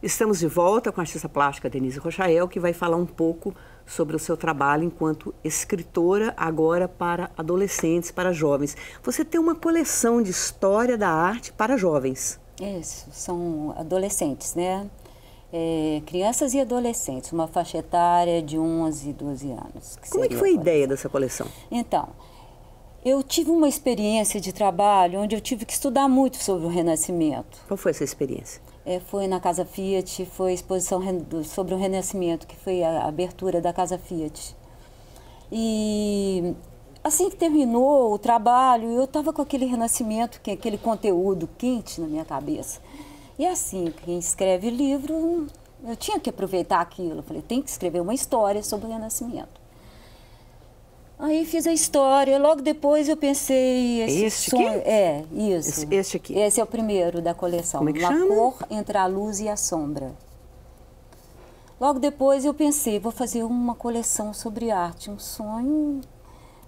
Estamos de volta com a artista plástica Denise Rochael, que vai falar um pouco sobre o seu trabalho enquanto escritora, agora para adolescentes, para jovens. Você tem uma coleção de história da arte para jovens. Isso, são adolescentes, né? Crianças e adolescentes, uma faixa etária de 11 e 12 anos. Como é que foi a ideia dessa coleção? Então, eu tive uma experiência de trabalho onde eu tive que estudar muito sobre o Renascimento. Qual foi essa experiência? Foi na Casa Fiat, foi a exposição sobre o Renascimento, que foi a abertura da Casa Fiat. E assim que terminou o trabalho, eu estava com aquele Renascimento, aquele conteúdo quente na minha cabeça. E assim, quem escreve livro, eu tinha que aproveitar aquilo. Eu falei, tem que escrever uma história sobre o Renascimento. Aí fiz a história, logo depois eu pensei... Este aqui? Isso. Este aqui? Esse é o primeiro da coleção. Como é que Uma chama? Cor entre a luz e a sombra. Logo depois eu pensei, vou fazer uma coleção sobre arte, um sonho,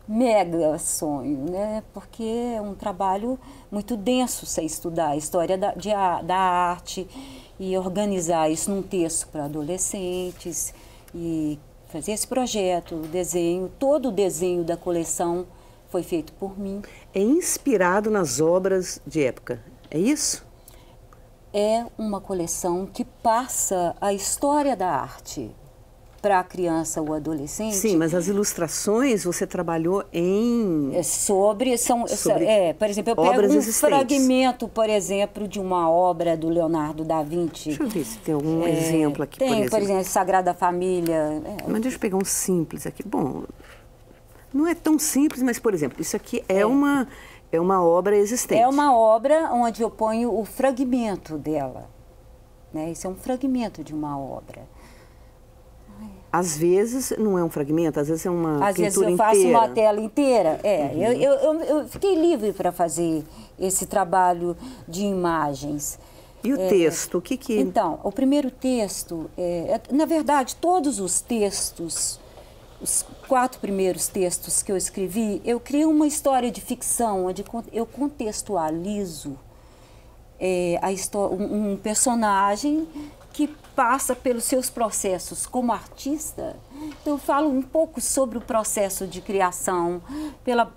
mega sonho, né? Porque é um trabalho muito denso você estudar a história da arte e organizar isso num texto para adolescentes e fazer esse projeto, o desenho, todo o desenho da coleção foi feito por mim. É inspirado nas obras de época, é isso? É uma coleção que passa a história da arte para a criança ou adolescente. Sim, mas as ilustrações você trabalhou em... por exemplo, eu pego um fragmento, por exemplo, de uma obra do Leonardo da Vinci. Deixa eu ver se tem algum exemplo aqui, por exemplo, Sagrada Família. Mas deixa eu pegar um simples aqui. Bom, não é tão simples, mas, por exemplo, isso aqui é uma obra existente. É uma obra onde eu ponho o fragmento dela. Né? Isso é um fragmento de uma obra. Às vezes não é um fragmento, às vezes é uma pintura inteira. Às vezes eu faço uma tela inteira. Eu fiquei livre para fazer esse trabalho de imagens. E o texto, o que... Então, o primeiro texto, na verdade, todos os textos, os 4 primeiros textos que eu escrevi, eu criei uma história de ficção, onde eu contextualizo um personagem que passa pelos seus processos como artista. Então, eu falo um pouco sobre o processo de criação,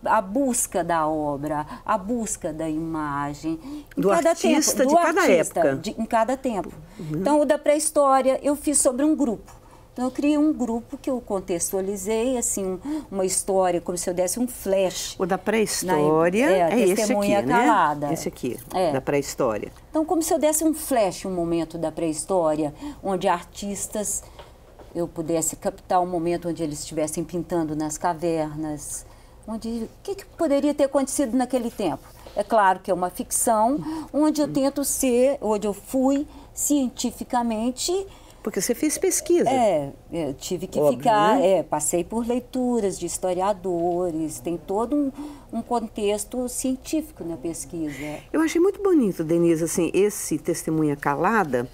a busca da obra, a busca da imagem. Do artista de cada época. Em cada tempo. Então, o da pré-história eu fiz sobre um grupo. Então, eu criei um grupo que eu contextualizei, assim, uma história, como se eu desse um flash. O da pré-história é esse aqui, né? Calada. Esse aqui, da pré-história. Então, como se eu desse um flash, um momento da pré-história, onde artistas, eu pudesse captar um momento onde eles estivessem pintando nas cavernas, o que poderia ter acontecido naquele tempo. É claro que é uma ficção, onde eu tento onde eu fui cientificamente... Porque você fez pesquisa. Eu tive que Óbvio, ficar, né? Passei por leituras de historiadores, tem todo um contexto científico na pesquisa. Eu achei muito bonito, Denise, assim, esse Testemunha Calada,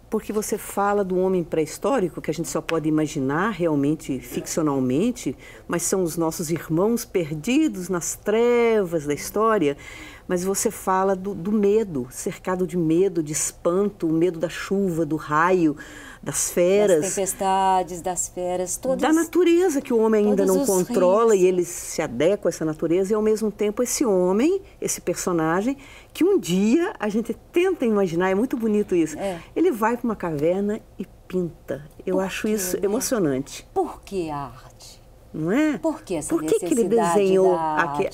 porque você fala do homem pré-histórico, que a gente só pode imaginar realmente, ficcionalmente, mas são os nossos irmãos perdidos nas trevas da história. Mas você fala do medo, cercado de medo, de espanto, o medo da chuva, do raio, das feras. Das tempestades, das feras, todas. Da natureza que o homem ainda não controla rios. E ele se adequa a essa natureza e, ao mesmo tempo, esse homem, esse personagem, que um dia a gente tenta imaginar, é muito bonito isso, ele vai para uma caverna e pinta. Eu acho isso emocionante. Por que a arte? Não é? Por que essa Por que ele desenhou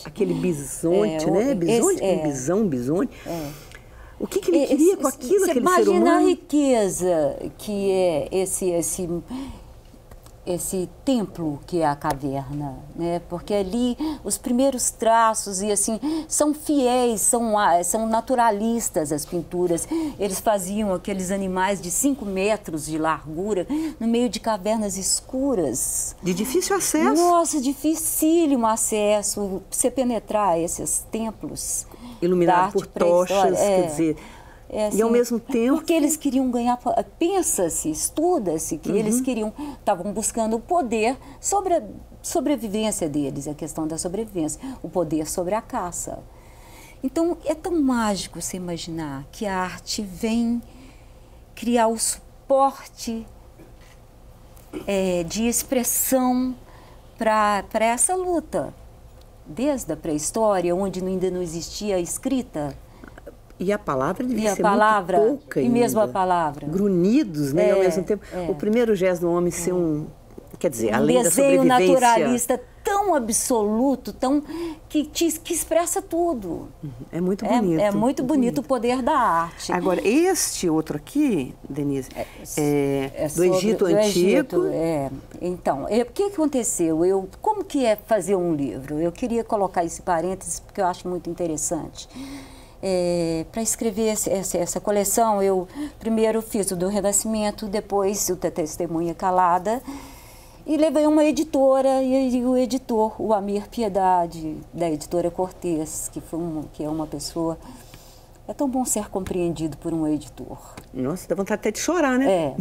aquele bisonte, né? Bisonte? O que ele queria com aquilo, aquele ser humano? Imagina a riqueza que é esse templo que é a caverna, né? Porque ali os primeiros traços e assim são fiéis, são naturalistas as pinturas. Eles faziam aqueles animais de 5 metros de largura no meio de cavernas escuras. De difícil acesso. Nossa, dificílimo acesso. Você penetrar esses templos iluminado por tochas, quer dizer... assim, e ao mesmo tempo... Porque eles queriam ganhar... Pensa-se, estuda-se que eles estavam buscando o poder sobre a sobrevivência deles, a questão da sobrevivência, o poder sobre a caça. Então, é tão mágico você imaginar que a arte vem criar o suporte de expressão para essa luta, desde a pré-história, onde ainda não existia a escrita. E a palavra devia ser muito pouca ainda. E mesmo a palavra. Grunhidos, né? E ao mesmo tempo, o primeiro gesto do homem ser quer dizer, além da sobrevivência... Um desenho naturalista tão absoluto, que expressa tudo. É muito bonito. É muito bonito o poder da arte. Agora, este outro aqui, Denise, do Egito Antigo. Então, o que aconteceu? Como que é fazer um livro? Eu queria colocar esse parênteses porque eu acho muito interessante. Para escrever essa coleção, eu primeiro fiz o do Renascimento, depois o Testemunha Calada, e levei uma editora e o editor, o Amir Piedade, da editora Cortez, que é uma pessoa... É tão bom ser compreendido por um editor. Nossa, dá vontade até de chorar, né?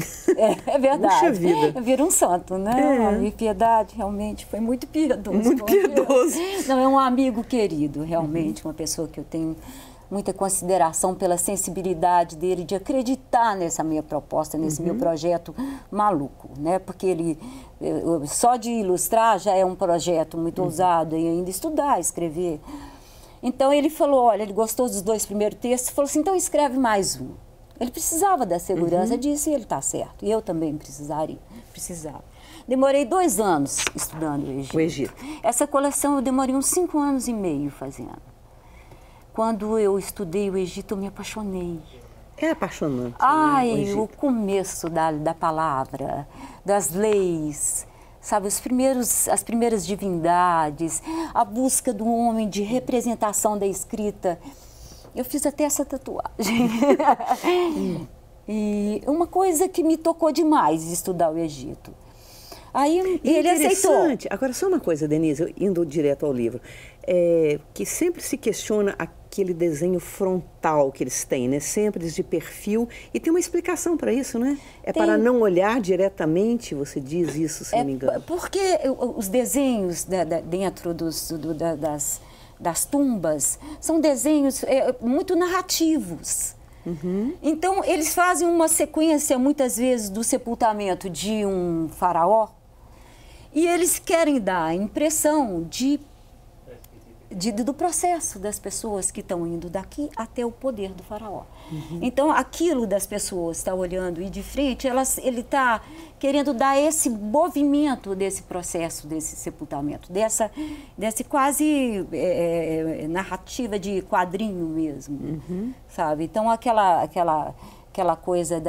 É verdade. Puxa vida. Vira um santo, né? O Amir Piedade realmente foi muito piedoso. Muito piedoso. Não, é um amigo querido, realmente, uma pessoa que eu tenho muita consideração pela sensibilidade dele de acreditar nessa minha proposta, nesse meu projeto maluco, né? Porque ele, só de ilustrar já é um projeto muito ousado, e ainda estudar, escrever. Então ele falou, olha, ele gostou dos 2 primeiros textos, falou assim, então escreve mais um. Ele precisava da segurança disso e ele está certo. E eu também precisava. Demorei 2 anos estudando o Egito. Essa coleção eu demorei uns 5 anos e meio fazendo. Quando eu estudei o Egito, eu me apaixonei. É apaixonante. Ai, o começo da palavra, das leis, sabe, as primeiras divindades, a busca do homem de representação da escrita. Eu fiz até essa tatuagem. E uma coisa que me tocou demais estudar o Egito. Aí ele aceitou. Agora, só uma coisa, Denise, indo direto ao livro, que sempre se questiona aquele desenho frontal que eles têm, né? Sempre de perfil, e tem uma explicação para isso, né? Para não olhar diretamente, você diz isso, se não me engano. Porque os desenhos dentro das tumbas são desenhos muito narrativos. Então, eles fazem uma sequência, muitas vezes, do sepultamento de um faraó, e eles querem dar a impressão do processo das pessoas que estão indo daqui até o poder do faraó. Então, aquilo das pessoas está olhando e de frente, ele está querendo dar esse movimento desse processo, desse sepultamento, desse quase narrativa de quadrinho mesmo, sabe? Então, aquela coisa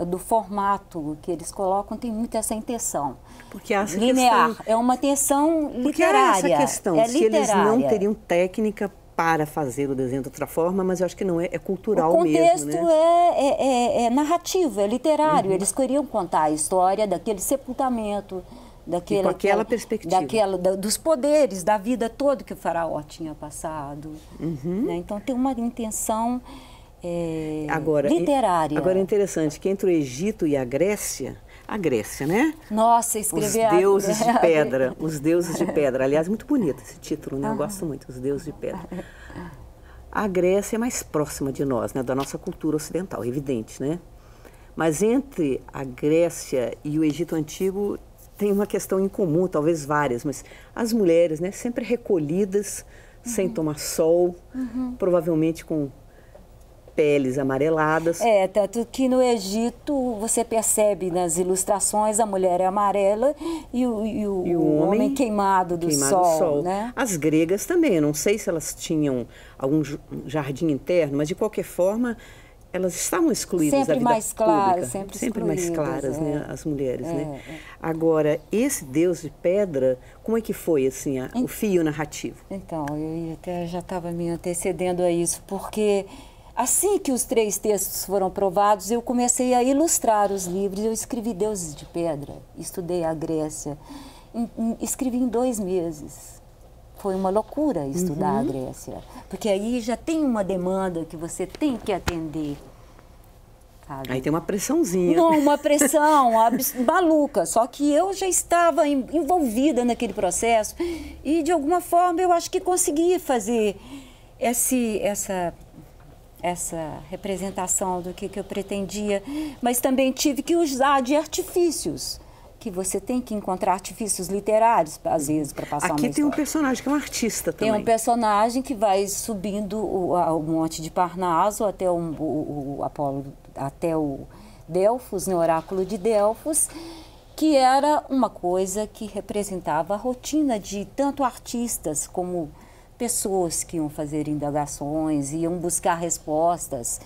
do formato que eles colocam tem muito essa intenção. Porque essa linear, questão, é uma intenção literária. Porque essa questão, se eles não teriam técnica para fazer o desenho de outra forma, mas eu acho que não é cultural mesmo, né? O contexto é narrativo, é literário. Eles queriam contar a história daquele sepultamento, com aquela perspectiva. Dos poderes, da vida toda que o faraó tinha passado. Né? Então tem uma intenção literária. Agora é interessante que entre o Egito e a Grécia, né? Nossa, escrever Os deuses de pedra, os deuses de pedra. Aliás, muito bonito esse título, né? Eu gosto muito, os deuses de pedra. A Grécia é mais próxima de nós, né? Da nossa cultura ocidental, evidente, né? Mas entre a Grécia e o Egito Antigo tem uma questão em comum, talvez várias, mas as mulheres, né? Sempre recolhidas, sem tomar sol, provavelmente com peles amareladas. Tanto que no Egito você percebe nas ilustrações a mulher é amarela e o homem queimado do sol, né? As gregas também, eu não sei se elas tinham algum jardim interno, mas de qualquer forma elas estavam excluídas da vida pública. Sempre mais claras, né? As mulheres, né? Agora, esse Deus de pedra, como é que foi assim, o fio narrativo? Então, eu até já estava me antecedendo a isso, porque assim que os 3 textos foram aprovados, eu comecei a ilustrar os livros. Eu escrevi Deuses de Pedra, estudei a Grécia, escrevi em 2 meses. Foi uma loucura estudar a Grécia, porque aí já tem uma demanda que você tem que atender. Sabe? Aí tem uma pressãozinha. Não, uma pressão maluca, só que eu já estava envolvida naquele processo e, de alguma forma, eu acho que consegui fazer essa representação do que eu pretendia, mas também tive que usar de artifícios, que você tem que encontrar artifícios literários, às vezes, para passar uma história. Aqui tem um personagem que é um artista também. Tem um personagem que vai subindo o Monte de Parnaso até o Apolo, até o Delfos, no Oráculo de Delfos, que era uma coisa que representava a rotina de tanto artistas como pessoas que iam fazer indagações, iam buscar respostas.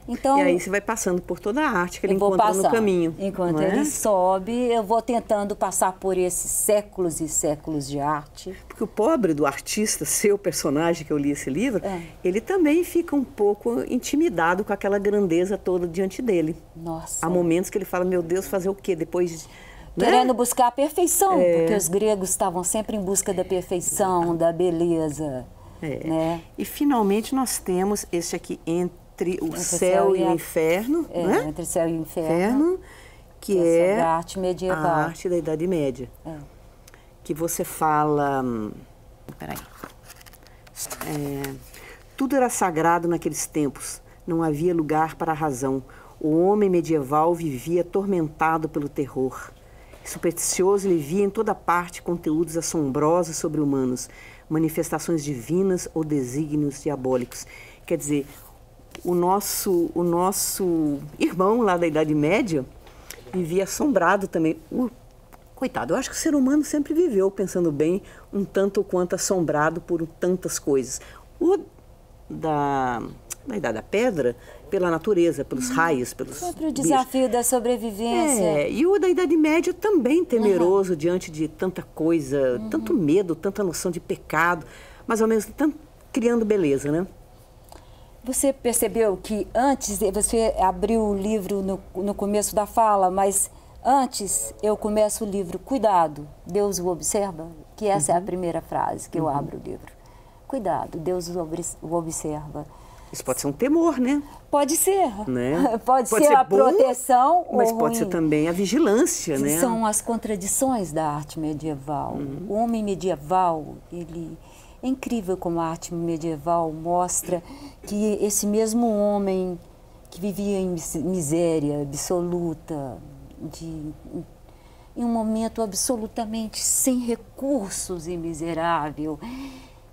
Então, e aí você vai passando por toda a arte que ele encontra no caminho. Enquanto ele sobe, eu vou tentando passar por esses séculos e séculos de arte. Porque o pobre do artista, seu personagem, que eu li esse livro, ele também fica um pouco intimidado com aquela grandeza toda diante dele. Nossa. Há momentos que ele fala, meu Deus, fazer o quê? Depois... Querendo buscar a perfeição, porque os gregos estavam sempre em busca da perfeição, da beleza. Né? E finalmente nós temos esse aqui, Entre o Céu e o Inferno, né? Entre o Céu e o Inferno, que é a arte medieval. A arte da Idade Média. Que você fala... Peraí. Tudo era sagrado naqueles tempos. Não havia lugar para a razão. O homem medieval vivia atormentado pelo terror. Supersticioso, ele via em toda parte conteúdos assombrosos sobre-humanos, manifestações divinas ou desígnios diabólicos. Quer dizer, o nosso irmão lá da Idade Média vivia assombrado também. Coitado, eu acho que o ser humano sempre viveu, pensando bem, um tanto ou quanto assombrado por tantas coisas. O da Idade da Pedra, pela natureza, pelos raios, pelos sempre o desafio da sobrevivência. E o da Idade Média também temeroso diante de tanta coisa, tanto medo, tanta noção de pecado, mas ao mesmo tempo criando beleza, né? Você percebeu que antes, você abriu o livro no começo da fala, mas antes eu começo o livro, cuidado, Deus o observa, que essa é a primeira frase que eu abro o livro. Cuidado, Deus o observa. Isso pode ser um temor, né? Pode ser. Né? Pode ser a bom, proteção mas ou pode ser também a vigilância, né? São as contradições da arte medieval. O homem medieval, ele... É incrível como a arte medieval mostra que esse mesmo homem que vivia em miséria absoluta, em um momento absolutamente sem recursos e miserável,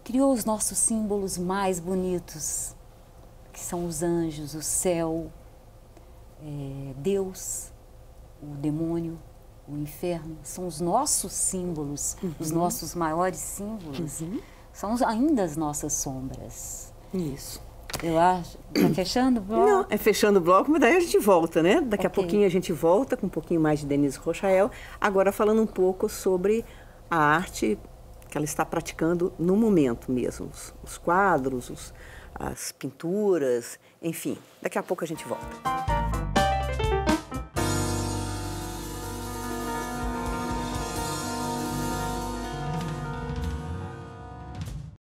criou os nossos símbolos mais bonitos, que são os anjos, o céu, Deus, o demônio, o inferno. São os nossos símbolos, os nossos maiores símbolos. São ainda as nossas sombras. Isso. Eu acho. Está fechando o bloco? Não, é fechando o bloco, mas daí a gente volta, né? Daqui a pouquinho a gente volta com um pouquinho mais de Denise Rochael. Agora falando um pouco sobre a arte que ela está praticando no momento mesmo. Os quadros, as pinturas, enfim. Daqui a pouco a gente volta.